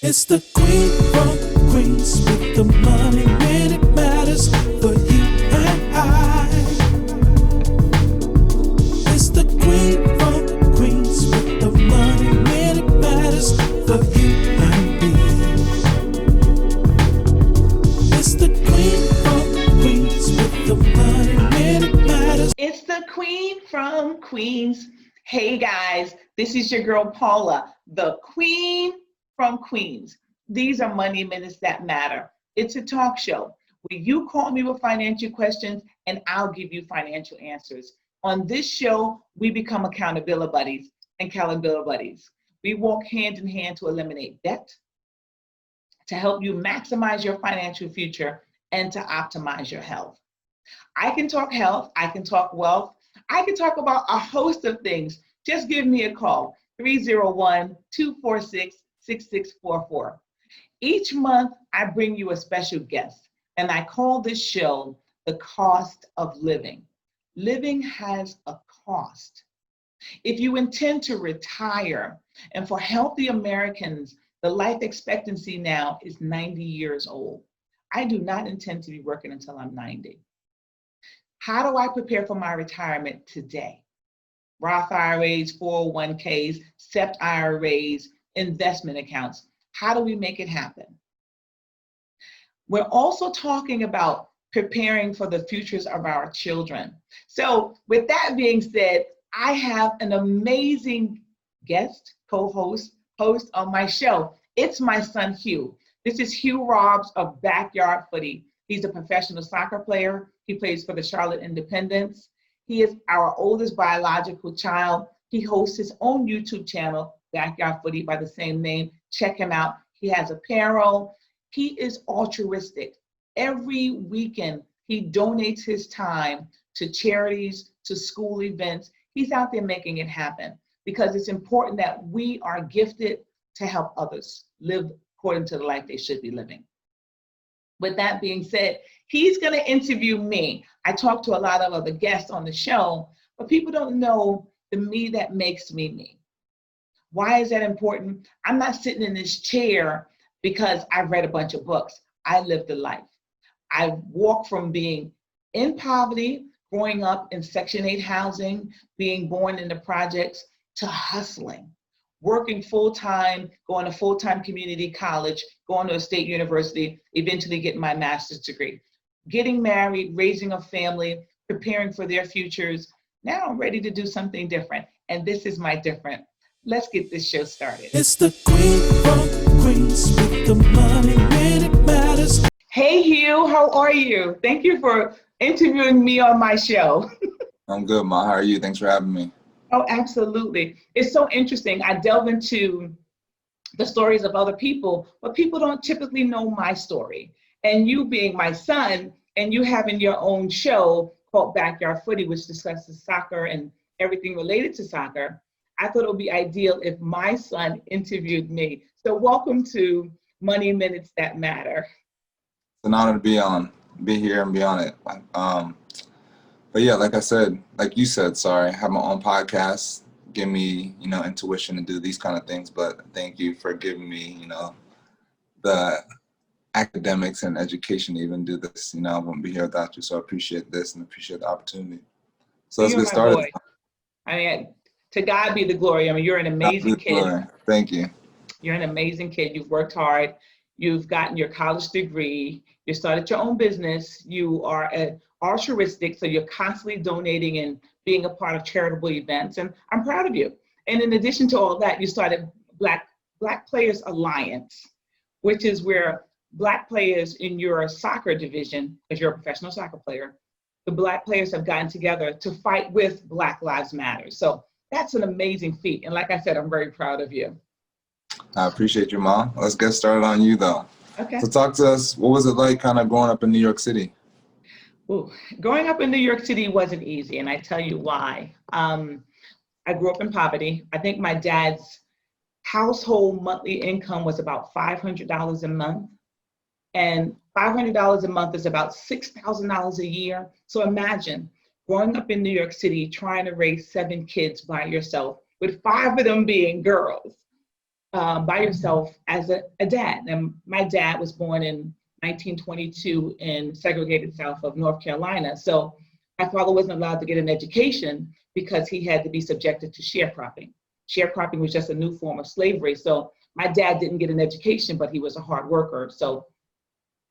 It's the queen from Queens with the money when it matters for you and I. It's the queen from Queens with the money when it matters for you and me. It's the queen from Queens with the money when it matters. It's the queen from Queens. Hey guys, this is your girl Paula, the queen from Queens. These are Money Minutes That Matter. It's a talk show where you call me with financial questions and I'll give you financial answers. On this show, we become accountability buddies and accountability buddies. We walk hand in hand to eliminate debt, to help you maximize your financial future, and to optimize your health. I can talk health, I can talk wealth, I can talk about a host of things. Just give me a call, 301-246-6644. Each month, I bring you a special guest, and I call this show The Cost of Living. Living has a cost. If you intend to retire, and for healthy Americans, the life expectancy now is 90 years old. I do not intend to be working until I'm 90. How do I prepare for my retirement today? Roth IRAs, 401ks, SEP IRAs, investment accounts. How do we make it happen? We're also talking about preparing for the futures of our children. So with that being said, I have an amazing guest, co-host, host on my show. It's my son, Hugh. This is Hugh Robs of Backyard Footy. He's a professional soccer player. He plays for the Charlotte Independents. He is our oldest biological child. He hosts his own YouTube channel, Backyard Footy, by the same name. Check him out. He has apparel. He is altruistic. Every weekend, he donates his time to charities, to school events. He's out there making it happen because it's important that we are gifted to help others live according to the life they should be living. With that being said, he's going to interview me. I talk to a lot of other guests on the show, but people don't know the me that makes me me. Why is that important? I'm not sitting in this chair because I've read a bunch of books. I lived a life. I walked from being in poverty, growing up in Section 8 housing, being born in the projects, to hustling, working full-time, going to full-time community college, going to a state university, eventually getting my master's degree, getting married, raising a family, preparing for their futures. Now I'm ready to do something different, and this is my different. Let's get this show started. It's the queen from Queens with the money when it matters. Hey Hugh, how are you? Thank you for interviewing me on my show. I'm good, Ma. How are you? Thanks for having me. Oh, absolutely. It's so interesting. I delve into the stories of other people, but people don't typically know my story. And you being my son, and you having your own show called Backyard Footy, which discusses soccer and everything related to soccer, I thought it would be ideal if my son interviewed me. So welcome to Money Minutes That Matter. It's an honor to be here and be on it. But yeah, like you said, I have my own podcast. Give me, intuition to do these kind of things. But thank you for giving me, the academics and education to even do this. I wouldn't be here without you. So I appreciate this and appreciate the opportunity. So let's get started. Boy. I mean, to God be the glory. I mean, you're an amazing kid. Thank you. You're an amazing kid. You've worked hard. You've gotten your college degree. You started your own business. You are altruistic, so you're constantly donating and being a part of charitable events. And I'm proud of you. And in addition to all that, you started Black Players Alliance, which is where Black players in your soccer division, as you're a professional soccer player, the Black players have gotten together to fight with Black Lives Matter. So that's an amazing feat. And like I said, I'm very proud of you. I appreciate you, Mom. Let's get started on you, though. Okay. So talk to us. What was it like kind of growing up in New York City? Ooh, growing up in New York City wasn't easy, and I tell you why. I grew up in poverty. I think my dad's household monthly income was about $500 a month. And $500 a month is about $6,000 a year. So imagine growing up in New York City, trying to raise 7 kids by yourself, with 5 of them being girls. by yourself as a dad. And my dad was born in 1922 in segregated South of North Carolina. So my father wasn't allowed to get an education because he had to be subjected to sharecropping. Sharecropping was just a new form of slavery. So my dad didn't get an education, but he was a hard worker. So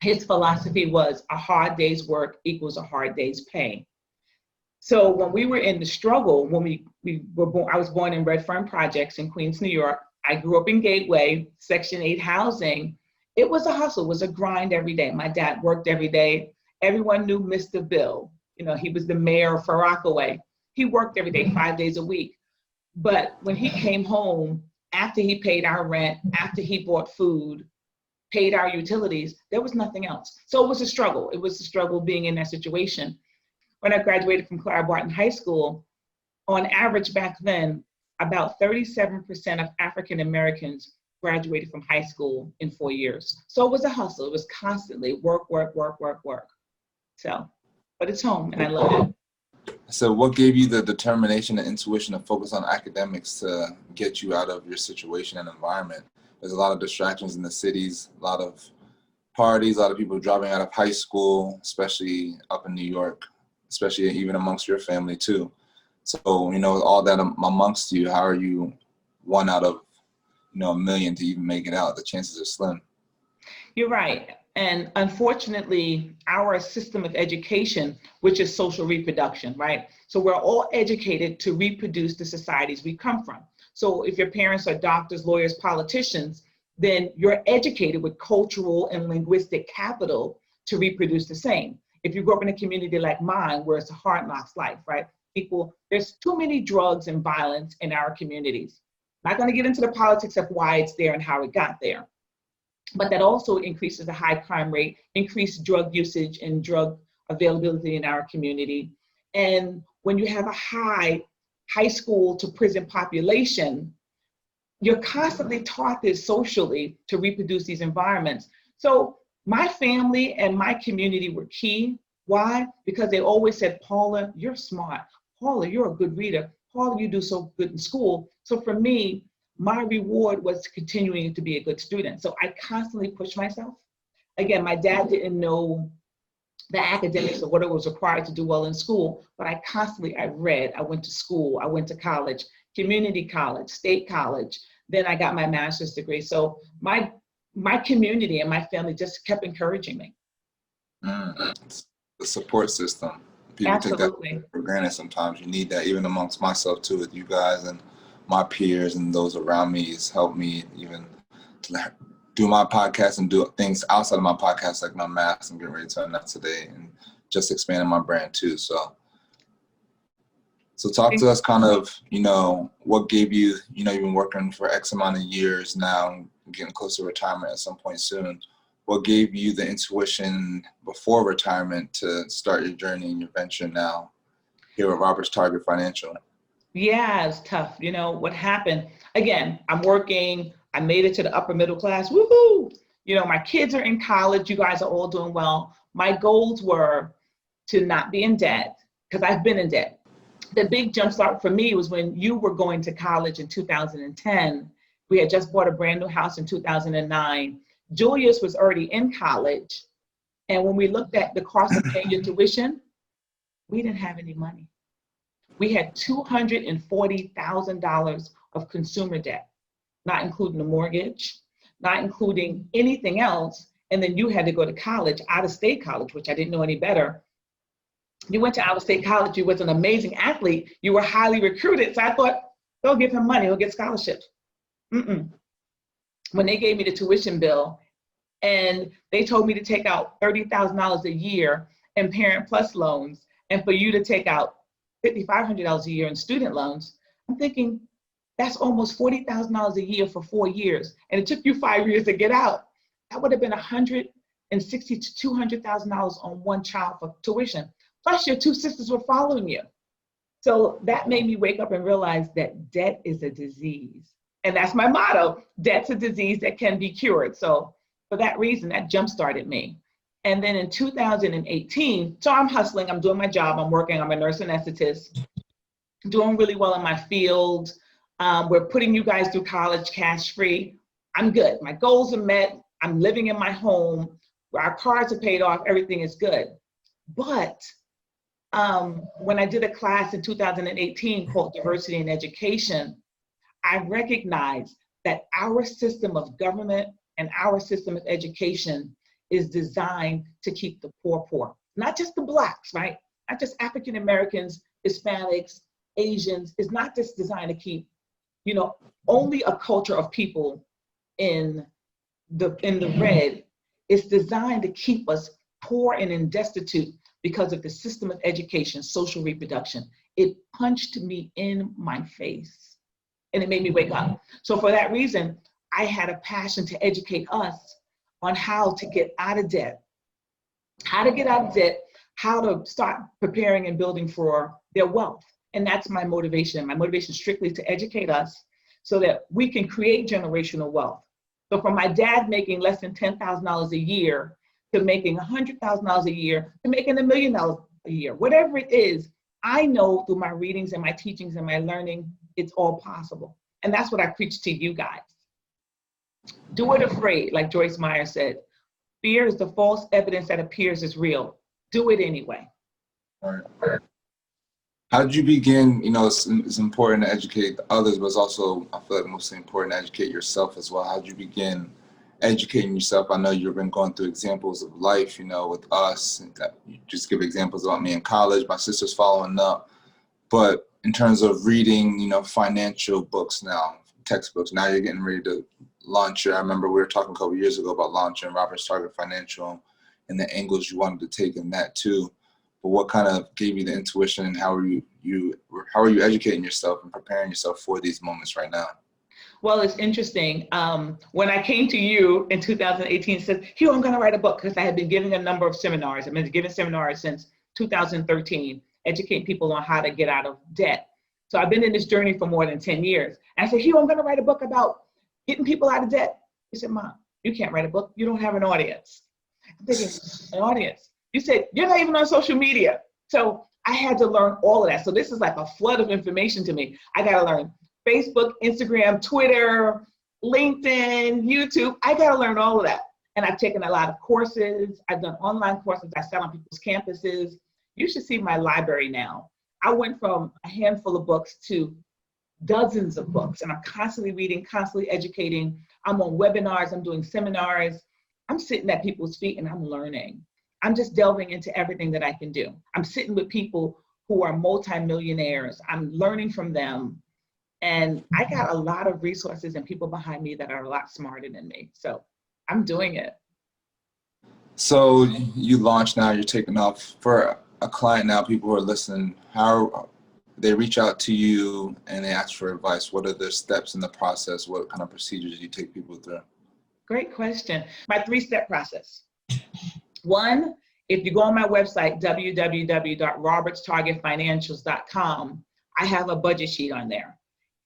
his philosophy was a hard day's work equals a hard day's pay. So when we were in the struggle, when we were born, I was born in Red Fern Projects in Queens, New York. I grew up in Gateway, Section 8 housing. It was a hustle, it was a grind every day. My dad worked every day. Everyone knew Mr. Bill. You know, he was the mayor of Far Rockaway. He worked every day, 5 days a week. But when he came home, after he paid our rent, after he bought food, paid our utilities, there was nothing else. So it was a struggle. It was a struggle being in that situation. When I graduated from Clara Barton High School, on average back then, about 37% of African Americans graduated from high school in 4 years. So it was a hustle. It was constantly work, work, work, work, work. So, but it's home and I love it. So what gave you the determination and intuition to focus on academics to get you out of your situation and environment? There's a lot of distractions in the cities, a lot of parties, a lot of people dropping out of high school, especially up in New York, especially even amongst your family too. So, you know, with all that amongst you, how are you one out of, you know, a million to even make it out? The chances are slim. You're right. And unfortunately, our system of education, which is social reproduction, right? So we're all educated to reproduce the societies we come from. So if your parents are doctors, lawyers, politicians, then you're educated with cultural and linguistic capital to reproduce the same. If you grew up in a community like mine, where it's a hard knocks life, right? There's too many drugs and violence in our communities. Not going to get into the politics of why it's there and how it got there. But that also increases the high crime rate, increased drug usage and drug availability in our community. And when you have a high school to prison population, you're constantly taught this socially to reproduce these environments. So my family and my community were key. Why? Because they always said, Paula, you're smart. Paula, you're a good reader. Paula, you do so good in school. So for me, my reward was continuing to be a good student. So I constantly pushed myself. Again, my dad didn't know the academics of what it was required to do well in school, but I read, I went to school, I went to college, community college, state college, then I got my master's degree. So my community and my family just kept encouraging me. The support system. People Absolutely. Take that for granted sometimes. You need that, even amongst myself too, with you guys and my peers and those around me. Has helped me even to do my podcast and do things outside of my podcast, like my math. I'm getting ready to announce today, and just expanding my brand too. So talk to us kind of, you know, what gave you, you know, you've been working for X amount of years now, getting close to retirement at some point soon. What gave you the intuition before retirement to start your journey and your venture now here at Robert's Target Financial? Yeah, it's tough. You know, what happened, again, I'm working, I made it to the upper middle class, woohoo! You know, my kids are in college, you guys are all doing well. My goals were to not be in debt, because I've been in debt. The big jump start for me was when you were going to college in 2010. We had just bought a brand new house in 2009. Julius was already in college. And when we looked at the cost of paying your tuition, we didn't have any money. We had $240,000 of consumer debt, not including the mortgage, not including anything else. And then you had to go to college, out-of-state college, which I didn't know any better. You went to out-of-state college, you was an amazing athlete, you were highly recruited. So I thought, they'll give him money, he'll get scholarships. When they gave me the tuition bill and they told me to take out $30,000 a year in Parent Plus loans, and for you to take out $5,500 a year in student loans, I'm thinking, that's almost $40,000 a year for 4 years. And it took you 5 years to get out. That would have been $160,000 to $200,000 on one child for tuition. Plus your two sisters were following you. So that made me wake up and realize that debt is a disease. And that's my motto, debt's a disease that can be cured. So for that reason, that jump-started me. And then in 2018, so I'm hustling, I'm doing my job, I'm working, I'm a nurse anesthetist, doing really well in my field. We're putting you guys through college cash free. I'm good. My goals are met. I'm living in my home. Our cars are paid off. Everything is good. But when I did a class in 2018 called Diversity in Education, I recognized that our system of government and our system of education is designed to keep the poor, not just the Blacks, right? Not just African Americans, Hispanics, Asians. It's not just designed to keep, only a culture of people in the red. It's designed to keep us poor and in destitute because of the system of education, social reproduction. It punched me in my face and it made me wake up. So for that reason, I had a passion to educate us on how to get out of debt, how to start preparing and building for their wealth. And that's my motivation. My motivation is strictly to educate us so that we can create generational wealth. So from my dad making less than $10,000 a year to making $100,000 a year to making $1 million a year, whatever it is, I know through my readings and my teachings and my learning, it's all possible. And that's what I preach to you guys. Do it afraid, like Joyce Meyer said. Fear is the false evidence that appears as real. Do it anyway. All right. How did you begin? It's important to educate others, but it's also, I feel like, mostly important to educate yourself as well. How did you begin educating yourself? I know you've been going through examples of life, with us. And you just give examples about me in college, my sister's following up. But in terms of reading, financial books now, textbooks, now you're getting ready to launch I remember we were talking a couple of years ago about launching Robert's Target Financial and the angles you wanted to take in that too. But what kind of gave you the intuition, and how are you educating yourself and preparing yourself for these moments right now? Well, it's interesting. When I came to you in 2018 and said, Hugh, I'm going to write a book, because I had been giving a number of seminars. I've been giving seminars since 2013, educate people on how to get out of debt. So I've been in this journey for more than 10 years. And I said, Hugh, I'm going to write a book about getting people out of debt. He said, Mom, you can't write a book. You don't have an audience. I'm thinking, an audience? You said, you're not even on social media. So I had to learn all of that. So this is like a flood of information to me. I got to learn Facebook, Instagram, Twitter, LinkedIn, YouTube. I got to learn all of that. And I've taken a lot of courses. I've done online courses. I sat on people's campuses. You should see my library now. I went from a handful of books to dozens of books, and I'm constantly reading, constantly educating. I'm on webinars, I'm doing seminars. I'm sitting at people's feet and I'm learning. I'm just delving into everything that I can do. I'm sitting with people who are multimillionaires. I'm learning from them. And I got a lot of resources and people behind me that are a lot smarter than me. So I'm doing it. So you launched now, you're taking off. For a client now, people who are listening, how they reach out to you and they ask for advice, what are the steps in the process? What kind of procedures do you take people through? Great question. My 3-step process. One, if you go on my website, www.robertstargetfinancials.com, I have a budget sheet on there.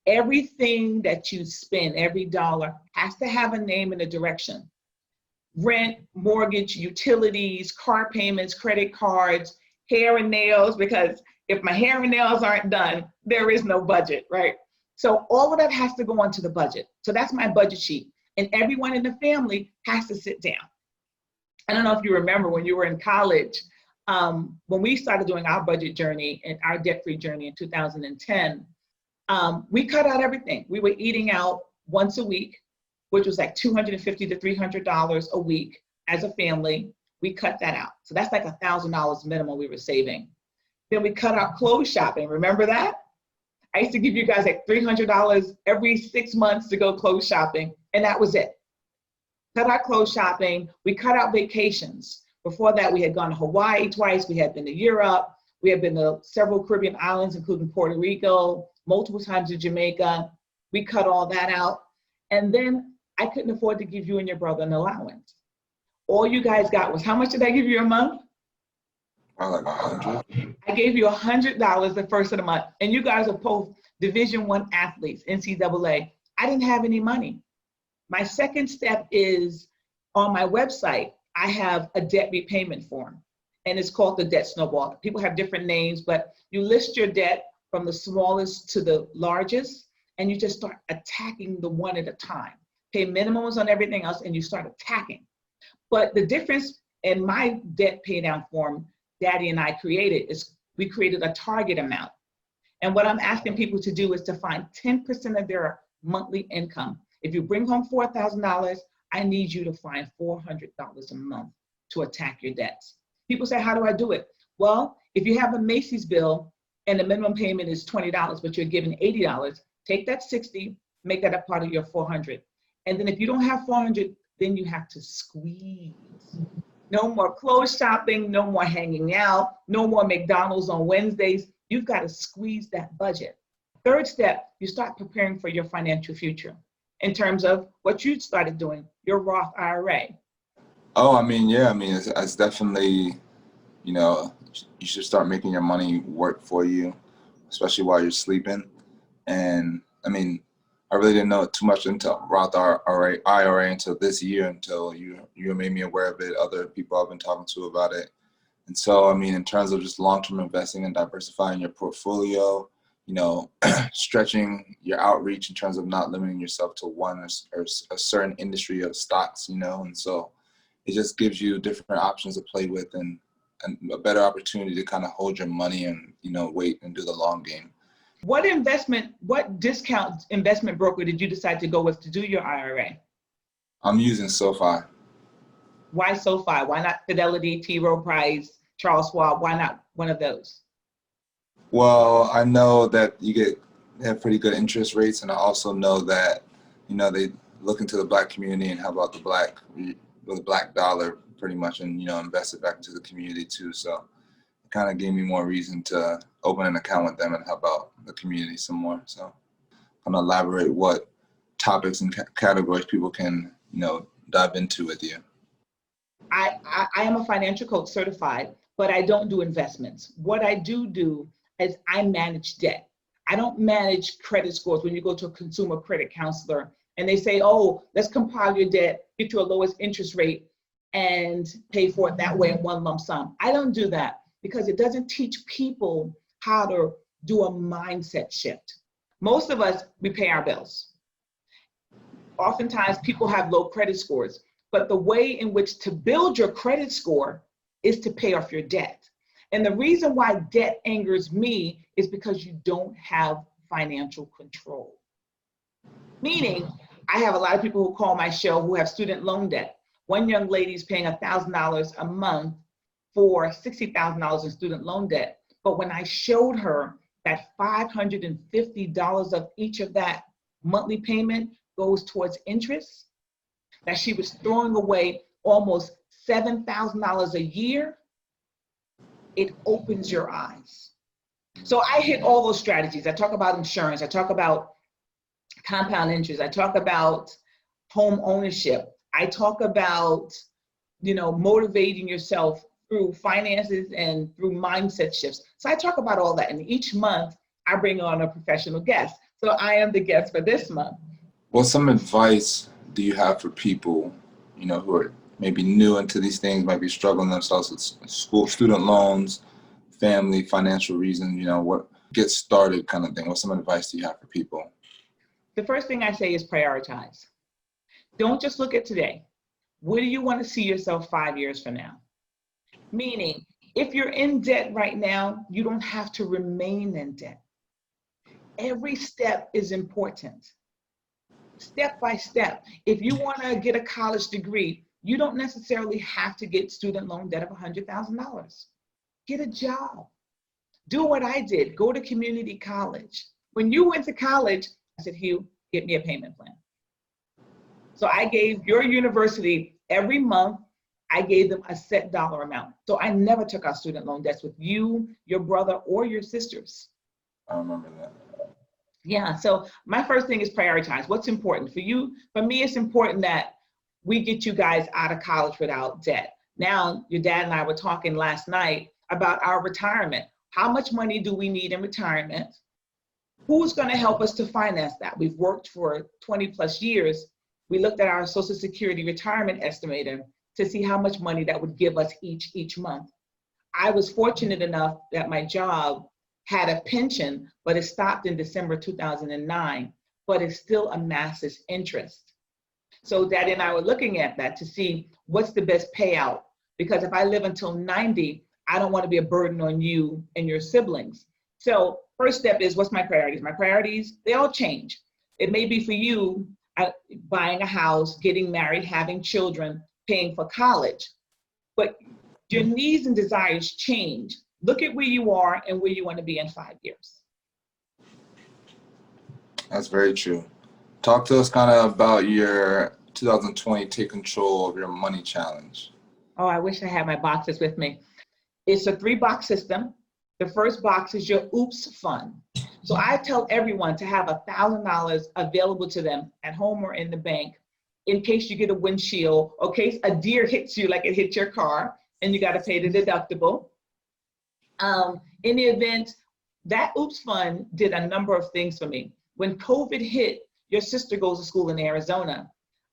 Everything that you spend, every dollar, has to have a name and a direction. Rent, mortgage, utilities, car payments, credit cards, hair and nails, because if my hair and nails aren't done, there is no budget, right? So all of that has to go onto the budget. So that's my budget sheet. And everyone in the family has to sit down. I don't know if you remember when you were in college, when we started doing our budget journey and our debt-free journey in 2010, we cut out everything. We were eating out once a week, which was like $250 to $300 a week as a family. We cut that out. So that's like $1,000 minimum we were saving. Then we cut out clothes shopping. Remember that? I used to give you guys like $300 every 6 months to go clothes shopping, and that was it. Cut out clothes shopping. We cut out vacations. Before that, we had gone to Hawaii twice. We had been to Europe. We had been to several Caribbean islands, including Puerto Rico, multiple times to Jamaica. We cut all that out. And then I couldn't afford to give you and your brother an allowance. All you guys got was, how much did I give you a month? Like 100. I gave you $100 the first of the month, and you guys are both Division I athletes, NCAA. I didn't have any money. My second step is, on my website, I have a debt repayment form, and it's called the Debt Snowball. People have different names, but you list your debt from the smallest to the largest, and you just start attacking the one at a time. Pay minimums on everything else and you start attacking. But the difference in my debt pay down form Daddy and I created is we created a target amount. And what I'm asking people to do is to find 10% of their monthly income. If you bring home $4,000, I need you to find $400 a month to attack your debts. People say, how do I do it? Well, if you have a Macy's bill and the minimum payment is $20, but you're given $80, take that 60, make that a part of your 400. And then if you don't have 400, then you have to squeeze. No more clothes shopping, no more hanging out, no more McDonald's on Wednesdays. You've got to squeeze that budget. Third step, you start preparing for your financial future in terms of what you started doing, your Roth IRA. Oh, I mean, yeah, I mean, it's definitely, you know, you should start making your money work for you, especially while you're sleeping. And I mean, I really didn't know too much into Roth IRA until this year, until you made me aware of it. Other people I've been talking to about it. And so, I mean, in terms of just long-term investing and diversifying your portfolio, you know, stretching your outreach in terms of not limiting yourself to one or a certain industry of stocks, you know, and so it just gives you different options to play with and a better opportunity to kind of hold your money and, you know, wait and do the long game. What discount investment broker did you decide to go with to do your IRA? I'm using SoFi. Why SoFi? Why not Fidelity, T. Rowe Price, Charles Schwab? Why not one of those? Well, I know that they have pretty good interest rates, and I also know that, you know, they look into the Black community and how about the black dollar pretty much, and, you know, invest it back into the community too. So it kind of gave me more reason to open an account with them and help out the community some more. So I'm gonna elaborate what topics and categories people can, you know, dive into with you. I am a financial coach certified, but I don't do investments. What I do is I manage debt. I don't manage credit scores. When you go to a consumer credit counselor and they say, oh, let's compile your debt, get you a lowest interest rate and pay for it that way in one lump sum. I don't do that because it doesn't teach people how to do a mindset shift. Most of us, we pay our bills. Oftentimes people have low credit scores, but the way in which to build your credit score is to pay off your debt. And the reason why debt angers me is because you don't have financial control. Meaning, I have a lot of people who call my show who have student loan debt. One young lady is paying $1,000 a month for $60,000 in student loan debt. But when I showed her that $550 of each of that monthly payment goes towards interest, that she was throwing away almost $7,000 a year, it opens your eyes. So I hit all those strategies. I talk about insurance. I talk about compound interest. I talk about home ownership. I talk about, you know, motivating yourself through finances and through mindset shifts. So I talk about all that. And each month I bring on a professional guest. So I am the guest for this month. What some advice do you have for people, you know, who are maybe new into these things, might be struggling themselves with student loans, family, financial reasons, you know, what get started kind of thing? What some advice do you have for people? The first thing I say is prioritize. Don't just look at today. Where do you want to see yourself 5 years from now? Meaning, if you're in debt right now, you don't have to remain in debt. Every step is important. Step by step. If you want to get a college degree, you don't necessarily have to get student loan debt of $100,000. Get a job. Do what I did. Go to community college. When you went to college, I said, Hugh, get me a payment plan. So I gave your university every month, I gave them a set dollar amount. So I never took out student loan debts with you, your brother, or your sisters. I remember that. Yeah, so my first thing is prioritize. What's important for you? For me, it's important that we get you guys out of college without debt. Now, your dad and I were talking last night about our retirement. How much money do we need in retirement? Who's going to help us to finance that? We've worked for 20 plus years. We looked at our Social Security retirement estimator to see how much money that would give us each month. I was fortunate enough that my job had a pension, but it stopped in December 2009. but it still amasses interest. So Daddy and I were looking at that to see what's the best payout. Because if I live until 90, I don't want to be a burden on you and your siblings. So first step is, what's my priorities? My priorities, they all change. It may be for you, buying a house, getting married, having children, paying for college. But your needs and desires change. Look at where you are and where you want to be in 5 years. That's very true. Talk to us kind of about your 2020 Take Control of Your Money challenge. Oh, I wish I had my boxes with me. It's a 3-box system. The first box is your OOPS fund. So I tell everyone to have $1,000 available to them at home or in the bank in case you get a windshield, or in case a deer hits you like it hit your car and you got to pay the deductible. In the event, that OOPS fund did a number of things for me. When COVID hit, your sister goes to school in Arizona.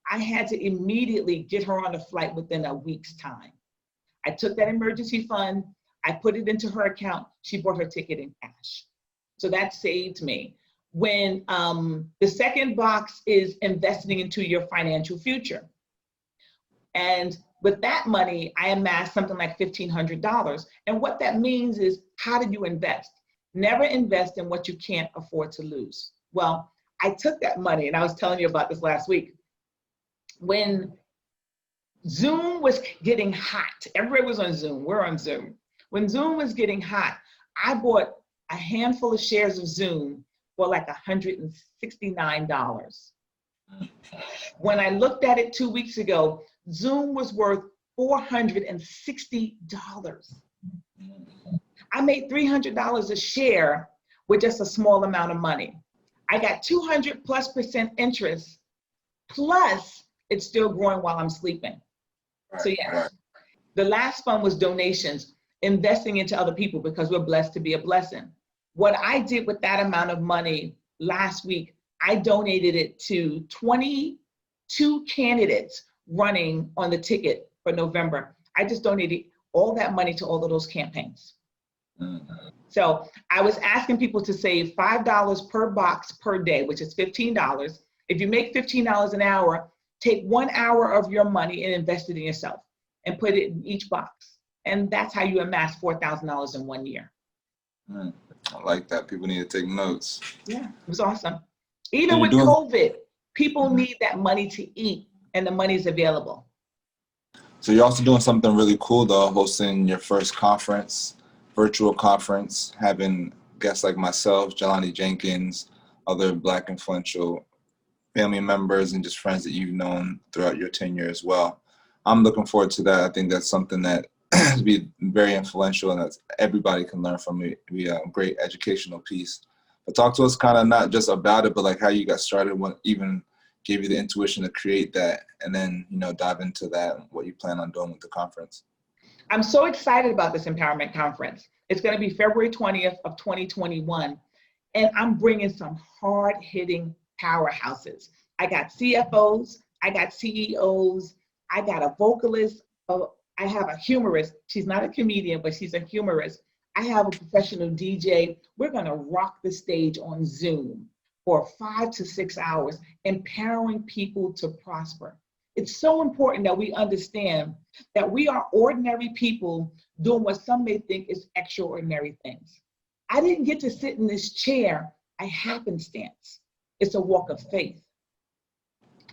I had to immediately get her on a flight within a week's time. I took that emergency fund, I put it into her account. She bought her ticket in cash. So that saved me. When the second box is investing into your financial future. And with that money, I amassed something like $1,500. And what that means is, how did you invest? Never invest in what you can't afford to lose. Well, I took that money, and I was telling you about this last week. When Zoom was getting hot, everybody was on Zoom, we're on Zoom. When Zoom was getting hot, I bought a handful of shares of Zoom for like $169. When I looked at it 2 weeks ago, Zoom was worth $460. I made $300 a share with just a small amount of money. I got 200+% interest, plus it's still growing while I'm sleeping. So yes, the last fund was donations, investing into other people because we're blessed to be a blessing. What I did with that amount of money last week, I donated it to 22 candidates running on the ticket for November. I just donated all that money to all of those campaigns. So I was asking people to save $5 per box per day, which is $15. If you make $15 an hour, take 1 hour of your money and invest it in yourself and put it in each box. And that's how you amass $4,000 in 1 year. I like that. People need to take notes. Yeah, it was awesome. Even with COVID, people need that money to eat, and the money's available. So you're also doing something really cool though, hosting your first conference, virtual conference, having guests like myself, Jelani Jenkins, other Black influential family members and just friends that you've known throughout your tenure as well. I'm looking forward to that. I think that's something that to be very influential and that everybody can learn from. It be a great educational piece. But talk to us kind of not just about it, but like how you got started, what even gave you the intuition to create that, and then, you know, dive into that and what you plan on doing with the conference. I'm so excited about this empowerment conference. It's going to be February 20th of 2021. And I'm bringing some hard-hitting powerhouses. I got CFOs, I got CEOs, I got a vocalist, I have a humorist. She's not a comedian, but she's a humorist. I have a professional DJ. We're gonna rock the stage on Zoom for 5 to 6 hours, empowering people to prosper. It's so important that we understand that we are ordinary people doing what some may think is extraordinary things. I didn't get to sit in this chair by happenstance. It's a walk of faith.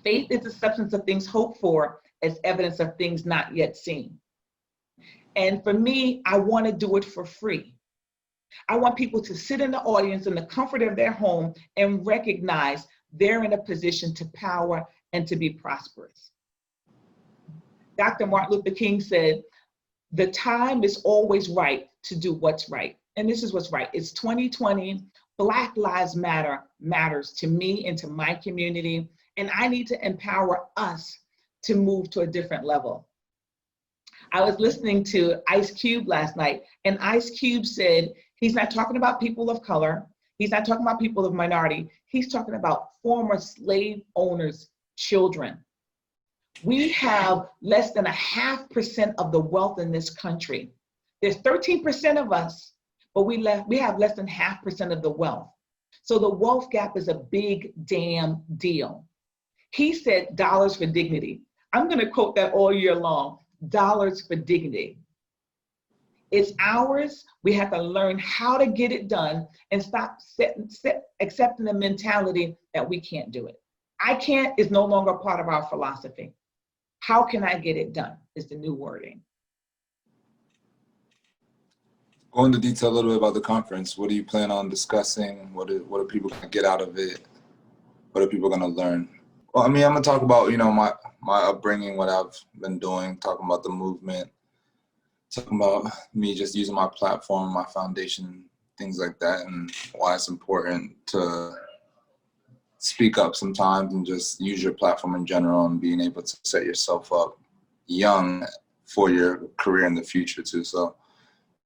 Faith is the substance of things hoped for as evidence of things not yet seen. And for me, I want to do it for free. I want people to sit in the audience in the comfort of their home and recognize they're in a position to power and to be prosperous. Dr. Martin Luther King said, the time is always right to do what's right. And this is what's right. It's 2020. Black Lives Matter matters to me and to my community. And I need to empower us to move to a different level. I was listening to Ice Cube last night, and Ice Cube said he's not talking about people of color. He's not talking about people of minority. He's talking about former slave owners' children. We have less than 0.5% of the wealth in this country. There's 13% of us, but we have less than 0.5% of the wealth. So the wealth gap is a big damn deal. He said dollars for dignity. I'm going to quote that all year long. Dollars for dignity. It's ours. We have to learn how to get it done and stop accepting the mentality that we can't do it. I can't is no longer part of our philosophy. How can I get it done is the new wording. Go into detail a little bit about the conference. What do you plan on discussing? What are people going to get out of it? What are people going to learn? Well, I mean, I'm going to talk about, my upbringing, what I've been doing, talking about the movement, talking about me just using my platform, my foundation, things like that, and why it's important to speak up sometimes and just use your platform in general and being able to set yourself up young for your career in the future too. So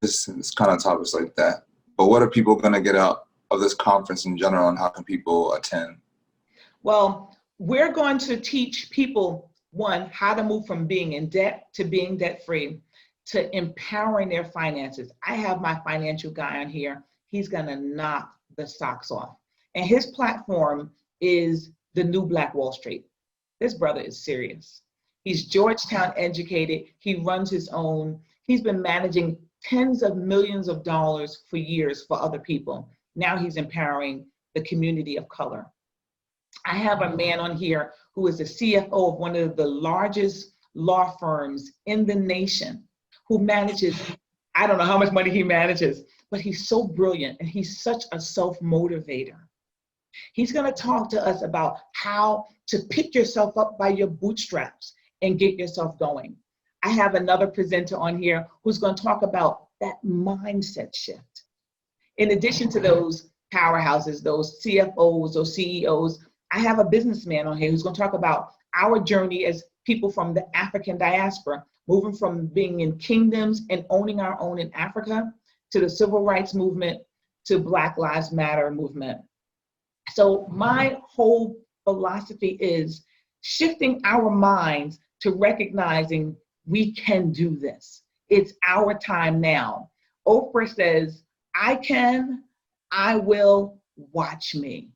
it's kind of topics like that. But what are people going to get out of this conference in general, and how can people attend? Well, we're going to teach people, one, how to move from being in debt to being debt-free to empowering their finances. I have my financial guy on here. He's going to knock the socks off. And his platform is the new Black Wall Street. This brother is serious. He's Georgetown educated. He runs his own. He's been managing tens of millions of dollars for years for other people. Now he's empowering the community of color. I have a man on here who is the CFO of one of the largest law firms in the nation, who manages, I don't know how much money he manages, but he's so brilliant and he's such a self-motivator. He's going to talk to us about how to pick yourself up by your bootstraps and get yourself going. I have another presenter on here who's going to talk about that mindset shift. In addition to those powerhouses, those CFOs, those CEOs, I have a businessman on here who's going to talk about our journey as people from the African diaspora, moving from being in kingdoms and owning our own in Africa to the civil rights movement to Black Lives Matter movement. So my whole philosophy is shifting our minds to recognizing we can do this. It's our time now. Oprah says, I can, I will, watch me.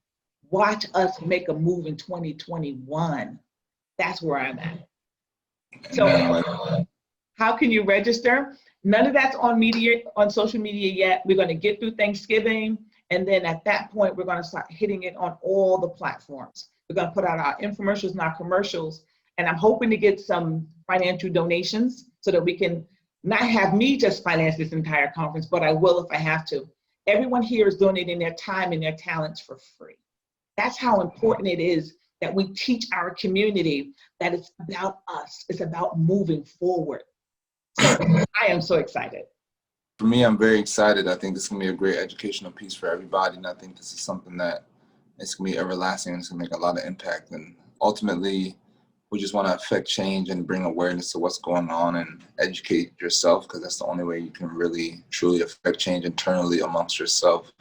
Watch us make a move in 2021. That's where I'm at. So how can you register? None of that's on social media yet. We're going to get through Thanksgiving. And then at that point, we're going to start hitting it on all the platforms. We're going to put out our infomercials and our commercials. And I'm hoping to get some financial donations so that we can not have me just finance this entire conference, but I will if I have to. Everyone here is donating their time and their talents for free. That's how important it is that we teach our community that it's about us. It's about moving forward. So I am so excited. For me, I'm very excited. I think this is going to be a great educational piece for everybody. And I think this is something that it's going to be everlasting and it's going to make a lot of impact. And ultimately, we just want to affect change and bring awareness to what's going on and educate yourself, because that's the only way you can really, truly affect change internally amongst yourself.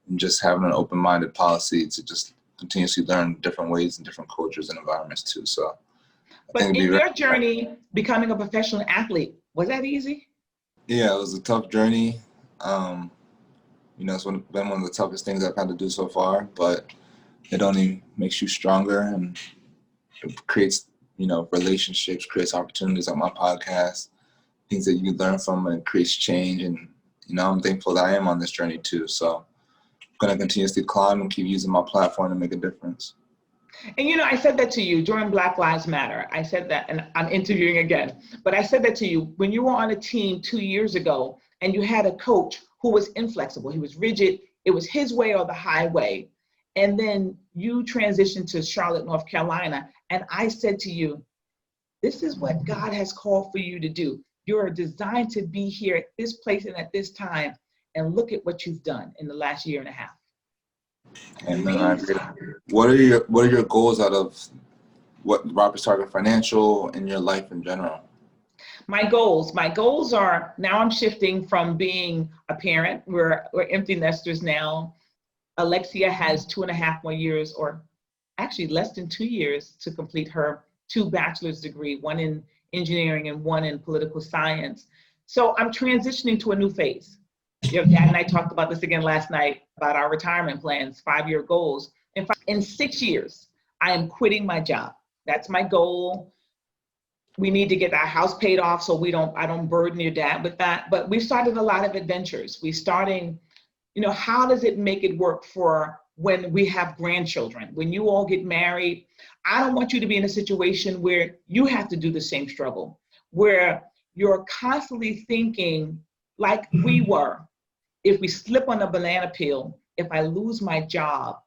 And just having an open-minded policy to just continuously learn different ways and different cultures and environments too. So, but in your journey, becoming a professional athlete, was that easy? Yeah, it was a tough journey. It's been one of the toughest things I've had to do so far, but it only makes you stronger and it creates, relationships, creates opportunities like my podcast, things that you can learn from, and it creates change. And, I'm thankful that I am on this journey too. So I'm going to continuously climb and keep using my platform to make a difference. And I said that to you during Black Lives Matter. I said that, and I'm interviewing again, but I said that to you when you were on a team 2 years ago and you had a coach who was inflexible. He was rigid. It was his way or the highway. And then you transitioned to Charlotte, North Carolina. And I said to you, this is what God has called for you to do. You're designed to be here at this place and at this time. And look at what you've done in the last year and a half. And I agree. What are your goals out of what Robert's Target Financial in your life in general? My goals are, now I'm shifting from being a parent. We're empty nesters now. Alexia has 2.5 more years, or actually less than 2 years, to complete her 2 bachelor's degree, one in engineering and one in political science. So I'm transitioning to a new phase. Your dad and I talked about this again last night about our retirement plans, 5-year goals. In 6 years, I am quitting my job. That's my goal. We need to get our house paid off so I don't burden your dad with that. But we've started a lot of adventures. We're starting, how does it make it work for when we have grandchildren? When you all get married, I don't want you to be in a situation where you have to do the same struggle, where you're constantly thinking like we were. If we slip on a banana peel, if I lose my job,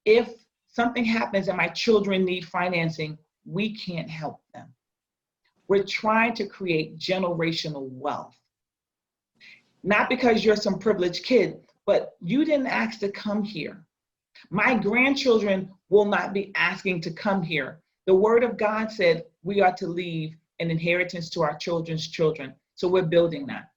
if something happens and my children need financing, we can't help them. We're trying to create generational wealth. Not because you're some privileged kid, but you didn't ask to come here. My grandchildren will not be asking to come here. The word of God said we are to leave an inheritance to our children's children. So we're building that.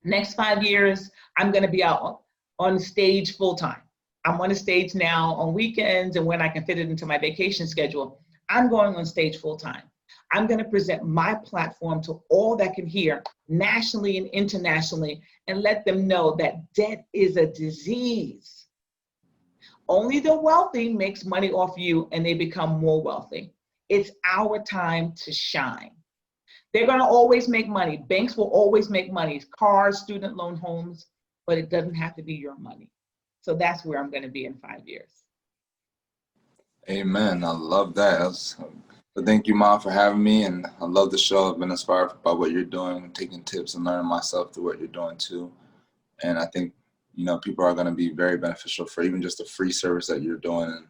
Next 5 years, I'm going to be out on stage full time. I'm on the stage now on weekends and when I can fit it into my vacation schedule. I'm going on stage full time. I'm going to present my platform to all that can hear nationally and internationally and let them know that debt is a disease. Only the wealthy makes money off you and they become more wealthy. It's our time to shine. They're going to always make money. Banks will always make money, cars, student loan, homes, but it doesn't have to be your money. So that's where I'm going to be in 5 years. Amen. I love that. So thank you, Mom, for having me. And I love the show. I've been inspired by what you're doing, taking tips and learning myself through what you're doing too. And I think, people are going to be very beneficial for even just the free service that you're doing. And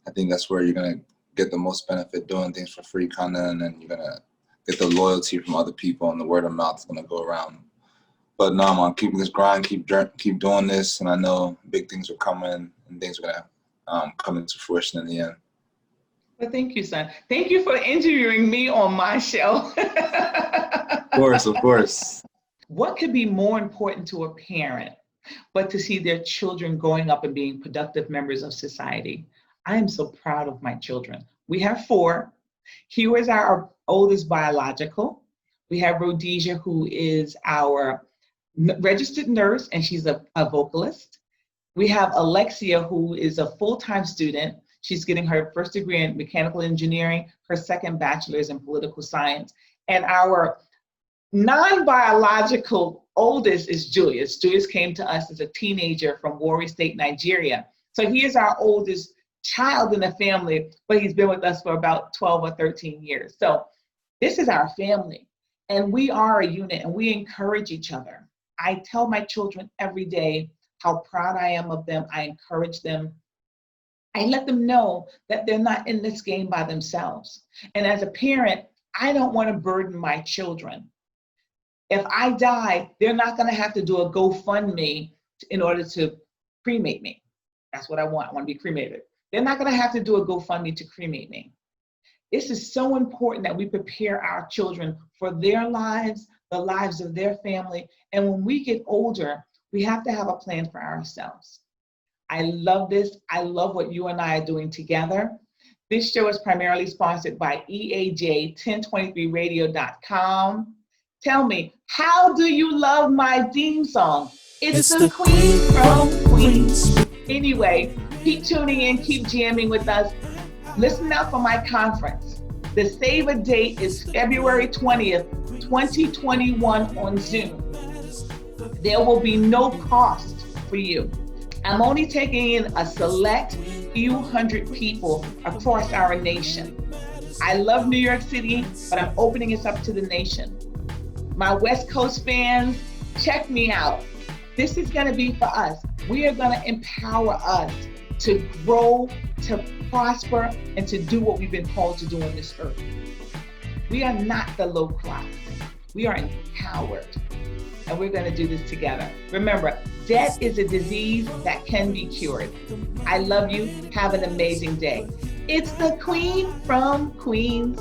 I think that's where you're going to get the most benefit doing things for free content, and you're going to get the loyalty from other people, and the word of mouth is going to go around. But no, I'm keeping this grind, keep doing this, and I know big things are coming, and things are going to come into fruition in the end. Well, thank you, son. Thank you for interviewing me on my show. Of course. What could be more important to a parent but to see their children growing up and being productive members of society? I am so proud of my children. We have 4. Hugh is our oldest biological. We have Rhodesia, who is our registered nurse, and she's a vocalist. We have Alexia, who is a full-time student. She's getting her first degree in mechanical engineering, her second bachelor's in political science. And our non-biological oldest is Julius. Julius came to us as a teenager from Warri State, Nigeria. So he is our oldest child in the family, but he's been with us for about 12 or 13 years. So this is our family, and we are a unit, and we encourage each other. I tell my children every day how proud I am of them. I encourage them. I let them know that they're not in this game by themselves. And as a parent, I don't want to burden my children. If I die, they're not going to have to do a GoFundMe in order to cremate me. That's what I want. I want to be cremated. They're not going to have to do a GoFundMe to cremate me. This is so important that we prepare our children for their lives, the lives of their family. And when we get older, we have to have a plan for ourselves. I love this. I love what you and I are doing together. This show is primarily sponsored by EAJ1023radio.com. Tell me, how do you love my theme song? It's the Queen from Queens. Anyway, keep tuning in, keep jamming with us. Listen out for my conference. The save a date is February 20th, 2021 on Zoom. There will be no cost for you. I'm only taking in a select few hundred people across our nation. I love New York City, but I'm opening this up to the nation. My West Coast fans, check me out. This is going to be for us. We are going to empower us to grow, to prosper, and to do what we've been called to do on this earth. We are not the low class. We are empowered, and we're going to do this together. Remember, debt is a disease that can be cured. I love you. Have an amazing day. It's the Queen from Queens.